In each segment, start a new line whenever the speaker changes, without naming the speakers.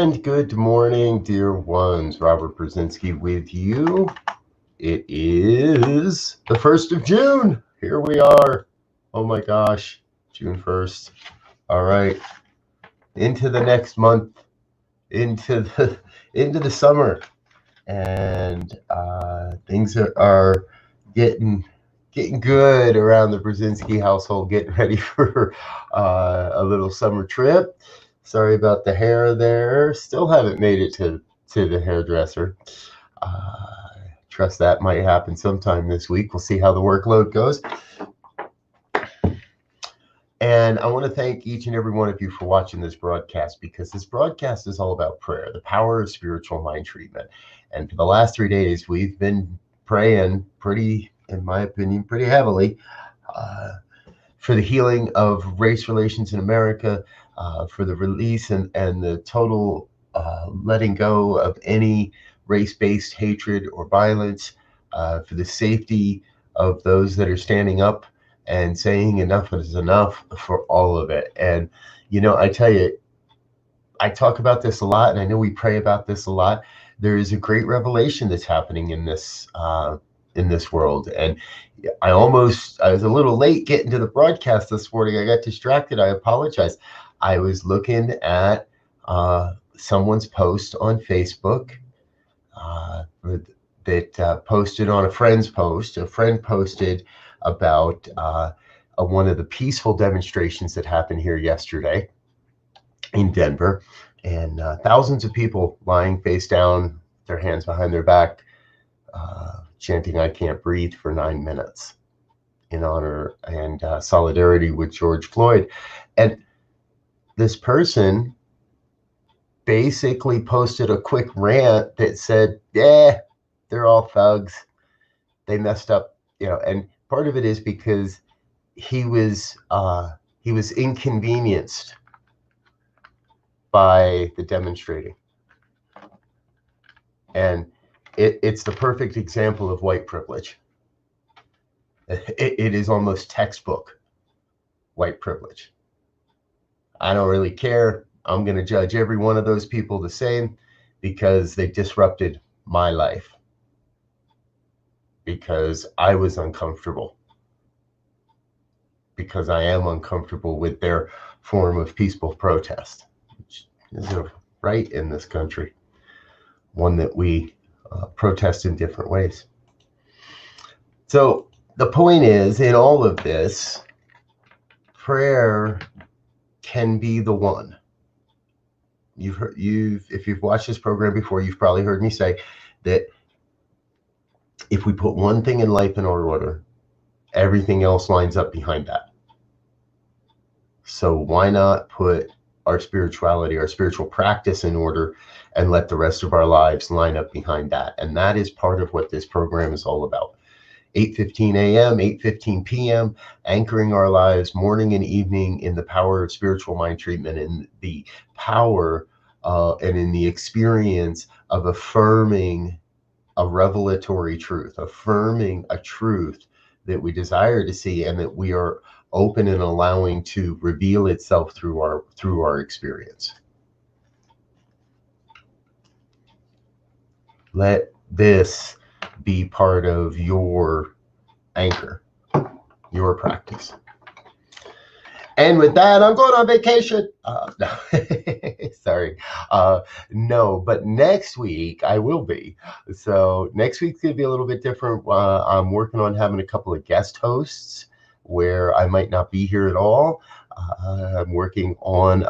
And good morning, dear ones. Robert Brzezinski with you. It is the 1st of June. Here we are. Oh my gosh, June 1st. All right, into the next month, into the summer, and things are getting good around the Brzezinski household. Getting ready for a little summer trip. Sorry about the hair there. Still haven't made it to the hairdresser. Trust that might happen sometime this week. We'll see how the workload goes. And I want to thank each and every one of you for watching this broadcast, because this broadcast is all about prayer, the power of spiritual mind treatment. And for the last 3 days, we've been praying in my opinion, pretty heavily for the healing of race relations in America, for the release and the total letting go of any race-based hatred or violence, for the safety of those that are standing up and saying enough is enough for all of it. And, I tell you, I talk about this a lot, and I know we pray about this a lot. There is a great revelation that's happening in this world. And I was a little late getting to the broadcast this morning. I got distracted. I apologize. I was looking at someone's post on Facebook that posted on a friend's post. A friend posted about one of the peaceful demonstrations that happened here yesterday in Denver, and thousands of people lying face down, their hands behind their back, chanting "I can't breathe" for 9 minutes in honor and solidarity with George Floyd. And this person basically posted a quick rant that said, yeah, they're all thugs, they messed up, and part of it is because he was inconvenienced by the demonstrating. And it's the perfect example of white privilege. It is almost textbook white privilege. I don't really care. I'm going to judge every one of those people the same because they disrupted my life, because I was uncomfortable, because I am uncomfortable with their form of peaceful protest, which is a right in this country, one that we protest in different ways. So the point is, in all of this, prayer can be the one. If you've watched this program before, you've probably heard me say that if we put one thing in life in our order, everything else lines up behind that. So why not put our spirituality, our spiritual practice in order, and let the rest of our lives line up behind that? And that is part of what this program is all about. 8:15 a.m., 8:15 p.m., anchoring our lives morning and evening in the power of spiritual mind treatment, and the power and in the experience of affirming a revelatory truth, affirming a truth that we desire to see and that we are open and allowing to reveal itself through our experience. Let this be part of your anchor, your practice. And with that, I'm going on vacation. No, sorry. No, but next week I will be. So next week's going to be a little bit different. I'm working on having a couple of guest hosts where I might not be here at all. I'm working on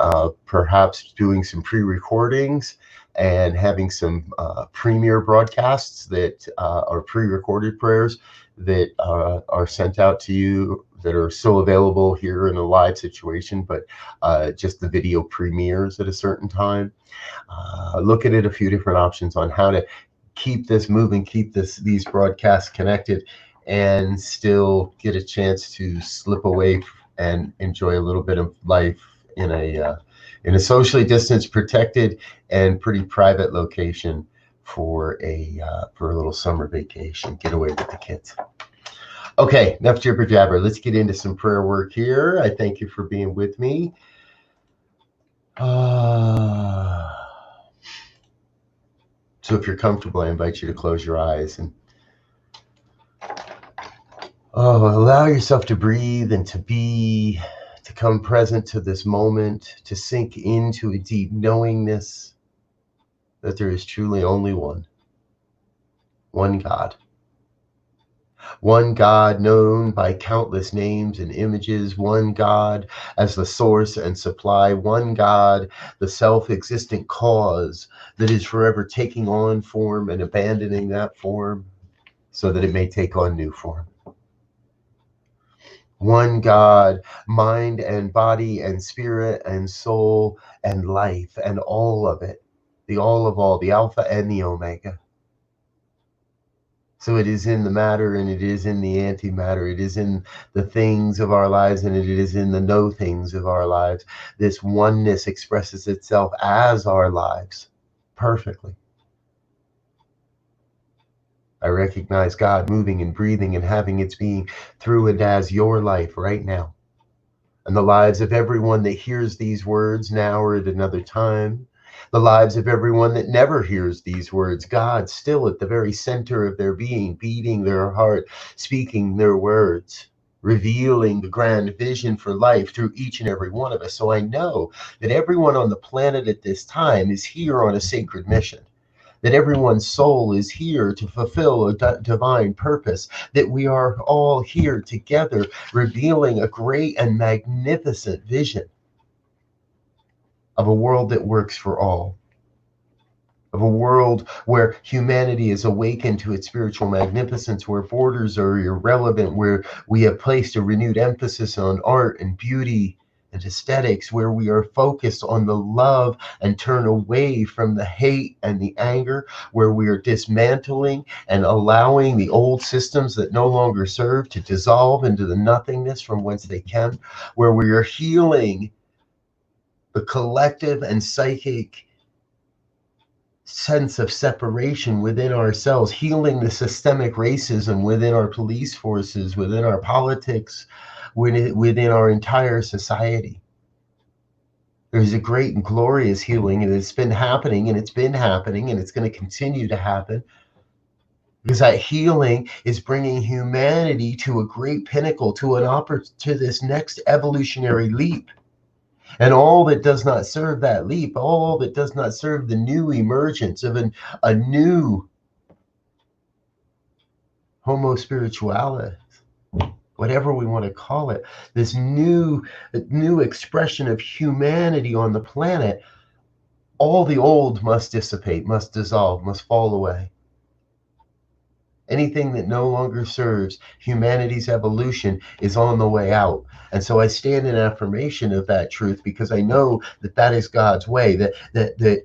perhaps doing some pre-recordings and having some premiere broadcasts that are pre-recorded prayers that are sent out to you, that are still available here in a live situation, but just the video premieres at a certain time. Looking at a few different options on how to keep this moving, keep these broadcasts connected, and still get a chance to slip away and enjoy a little bit of life in a socially distanced, protected, and pretty private location for a little summer vacation, get away with the kids. Okay, enough jibber jabber. Let's get into some prayer work here. I thank you for being with me. So if you're comfortable, I invite you to close your eyes and allow yourself to breathe and to come present to this moment, to sink into a deep knowingness that there is truly only one God. One God known by countless names and images, one God as the source and supply, one God, the self-existent cause that is forever taking on form and abandoning that form so that it may take on new form. One God, mind and body and spirit and soul and life and all of it, the all of all, the Alpha and the Omega. So it is in the matter and it is in the antimatter. It is in the things of our lives and it is in the no things of our lives. This oneness expresses itself as our lives perfectly. I recognize God moving and breathing and having its being through and as your life right now. And the lives of everyone that hears these words now or at another time. The lives of everyone that never hears these words. God still at the very center of their being, beating their heart, speaking their words, revealing the grand vision for life through each and every one of us. So I know that everyone on the planet at this time is here on a sacred mission. That everyone's soul is here to fulfill a divine purpose, that we are all here together, revealing a great and magnificent vision of a world that works for all, of a world where humanity is awakened to its spiritual magnificence, where borders are irrelevant, where we have placed a renewed emphasis on art and beauty and aesthetics, where we are focused on the love and turn away from the hate and the anger, where we are dismantling and allowing the old systems that no longer serve to dissolve into the nothingness from whence they came, where we are healing the collective and psychic sense of separation within ourselves, healing the systemic racism within our police forces, within our politics, within our entire society. There's a great and glorious healing, and it's been happening, and it's been happening, and it's going to continue to happen. Because that healing is bringing humanity to a great pinnacle, to this next evolutionary leap. And all that does not serve that leap, all that does not serve the new emergence of a new homo spiritualis, whatever we want to call it, this new expression of humanity on the planet, all the old must dissipate, must dissolve, must fall away. Anything that no longer serves humanity's evolution is on the way out. And so I stand in affirmation of that truth, because I know that that is God's way, that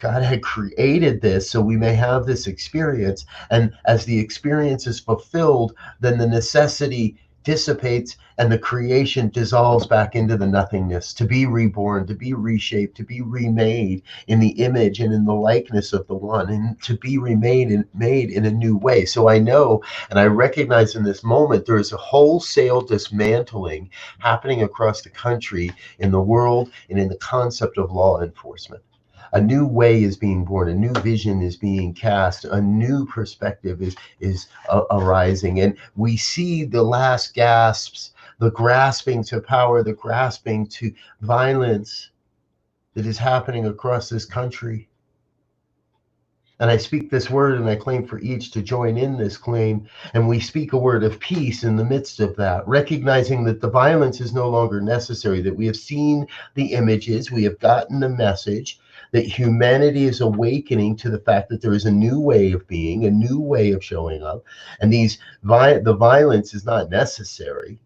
God had created this so we may have this experience. And as the experience is fulfilled, then the necessity dissipates and the creation dissolves back into the nothingness, to be reborn, to be reshaped, to be remade in the image and in the likeness of the one, and to be remade and made in a new way. So I know and I recognize in this moment there is a wholesale dismantling happening across the country, in the world, and in the concept of law enforcement. A new way is being born, a new vision is being cast, a new perspective is arising, and we see the last gasps, the grasping to power, the grasping to violence that is happening across this country. And I speak this word and I claim for each to join in this claim. And we speak a word of peace in the midst of that, recognizing that the violence is no longer necessary, that we have seen the images, we have gotten the message, that humanity is awakening to the fact that there is a new way of being, a new way of showing up. And the violence is not necessary.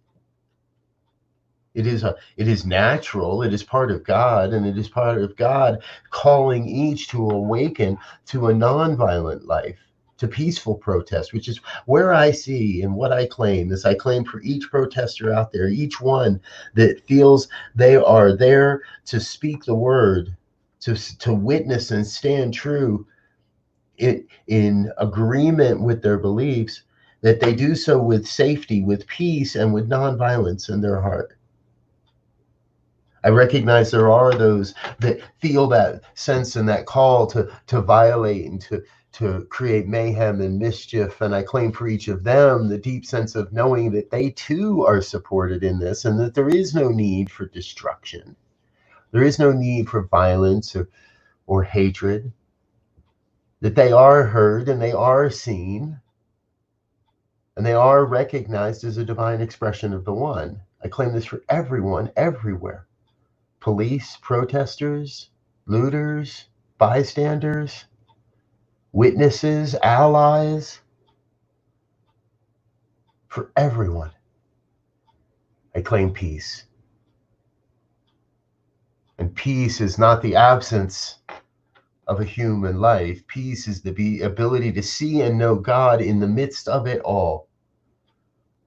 It is natural, it is part of God, and it is part of God calling each to awaken to a nonviolent life, to peaceful protest, which is where I see and what I claim is I claim for each protester out there, each one that feels they are there to speak the word, to witness and stand true in agreement with their beliefs, that they do so with safety, with peace, and with nonviolence in their heart. I recognize there are those that feel that sense and that call to violate and to create mayhem and mischief. And I claim for each of them the deep sense of knowing that they too are supported in this, and that there is no need for destruction. There is no need for violence or hatred, that they are heard and they are seen and they are recognized as a divine expression of the One. I claim this for everyone, everywhere. Police, protesters, looters, bystanders, witnesses, allies, for everyone. I claim peace. And peace is not the absence of a human life. Peace is the ability to see and know God in the midst of it all.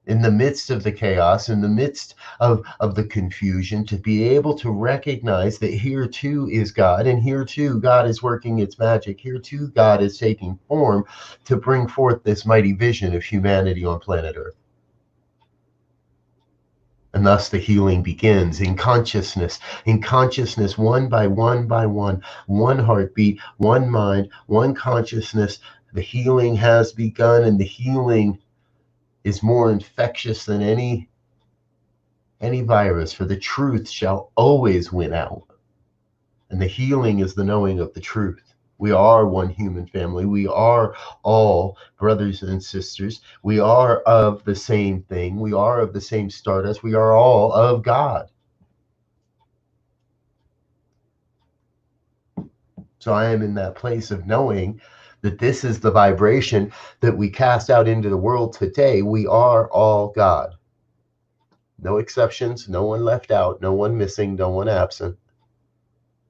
In the midst of the chaos, in the midst of the confusion, to be able to recognize that here too is God, and here too God is working its magic. Here too God is taking form to bring forth this mighty vision of humanity on planet Earth. And thus the healing begins in consciousness, one by one by one heartbeat, one mind, one consciousness. The healing has begun, and the healing is more infectious than any virus, for the truth shall always win out. And the healing is the knowing of the truth. We are one human family. We are all brothers and sisters. We are of the same thing. We are of the same stardust. We are all of God. So I am in that place of knowing that this is the vibration that we cast out into the world today. We are all God. No exceptions, no one left out, no one missing, no one absent.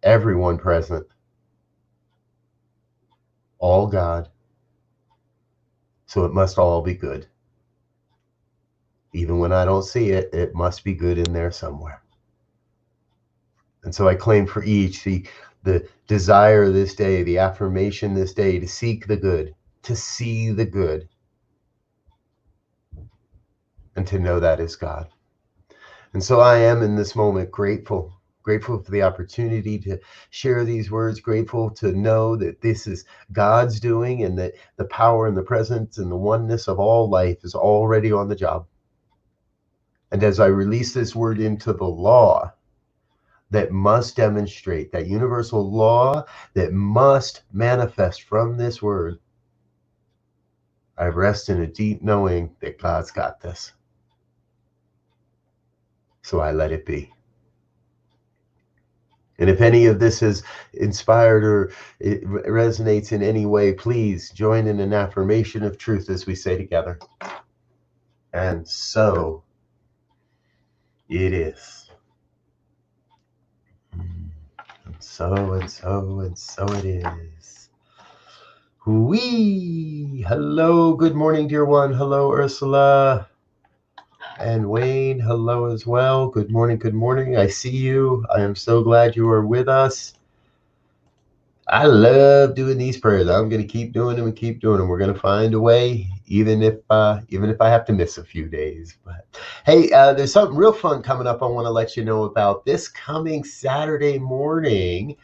Everyone present. All God. So it must all be good. Even when I don't see it, it must be good in there somewhere. And so I claim for each the desire this day, the affirmation this day, to seek the good, to see the good, and to know that is God. And so I am in this moment grateful for the opportunity to share these words, grateful to know that this is God's doing, and that the power and the presence and the oneness of all life is already on the job. And as I release this word into the law that must demonstrate, that universal law that must manifest from this word, I rest in a deep knowing that God's got this. So I let it be. And if any of this is inspired or it resonates in any way, please join in an affirmation of truth as we say together. And so it is. And so it is. Whee! Hello, good morning, dear one. Hello, Ursula. And Wayne, hello as well. Good morning, good morning. I see you. I am so glad you are with us. I love doing these prayers. I'm going to keep doing them and keep doing them. We're going to find a way, even if I have to miss a few days. But hey, there's something real fun coming up I want to let you know about. This coming Saturday morning,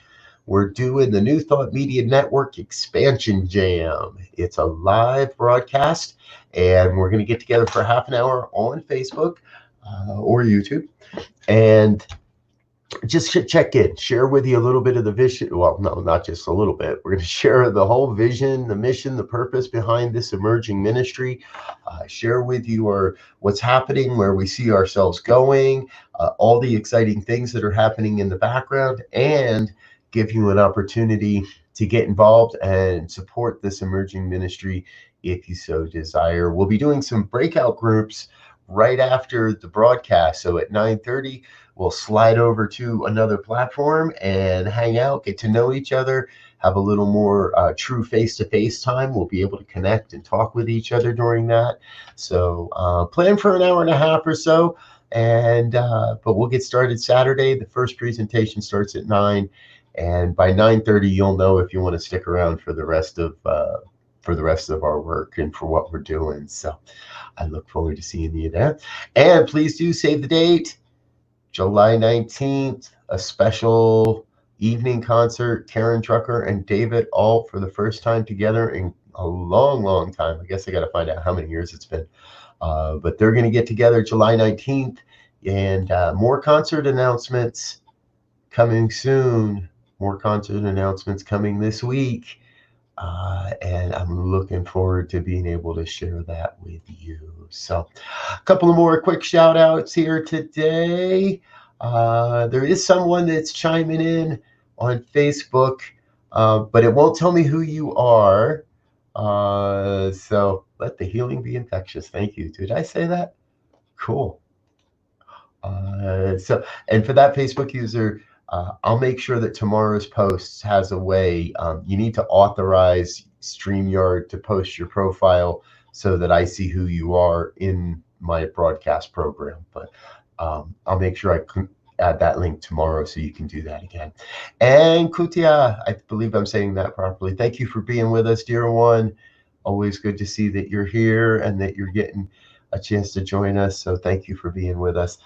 we're doing the New Thought Media Network Expansion Jam. It's a live broadcast, and we're going to get together for half an hour on Facebook or YouTube. And just check in, share with you a little bit of the vision. Well, no, not just a little bit. We're going to share the whole vision, the mission, the purpose behind this emerging ministry. Share with you what's happening, where we see ourselves going, all the exciting things that are happening in the background, and give you an opportunity to get involved and support this emerging ministry if you so desire. We'll be doing some breakout groups right after the broadcast. So at 9:30, we'll slide over to another platform and hang out, get to know each other, have a little more true face-to-face time. We'll be able to connect and talk with each other during that. So plan for an hour and a half or so. And but we'll get started Saturday. The first presentation starts at 9. And by 9:30, you'll know if you want to stick around for the rest of our work and for what we're doing. So I look forward to seeing you there. And please do save the date, July 19th, a special evening concert. Karen Drucker and David Alt for the first time together in a long, long time. I guess I got to find out how many years it's been. But they're going to get together July 19th, and more concert announcements coming soon. More concert announcements coming this week. And I'm looking forward to being able to share that with you. So a couple of more quick shout outs here today. There is someone that's chiming in on Facebook, but it won't tell me who you are. So let the healing be infectious. Thank you. Did I say that? Cool. And for that Facebook user, I'll make sure that tomorrow's post has a way. You need to authorize StreamYard to post your profile so that I see who you are in my broadcast program. But I'll make sure I can add that link tomorrow so you can do that again. And Kutia, I believe I'm saying that properly. Thank you for being with us, dear one. Always good to see that you're here and that you're getting a chance to join us. So thank you for being with us.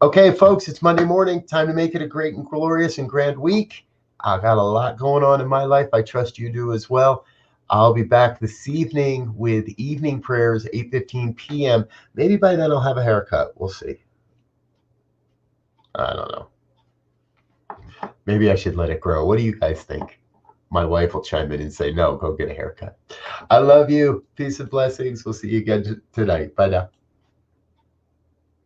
Okay, folks, it's Monday morning. Time to make it a great and glorious and grand week. I got a lot going on in my life. I trust you do as well. I'll be back this evening with evening prayers, 8:15 p.m. Maybe by then I'll have a haircut. We'll see. I don't know. Maybe I should let it grow. What do you guys think? My wife will chime in and say, no, go get a haircut. I love you. Peace and blessings. We'll see you again tonight. Bye now.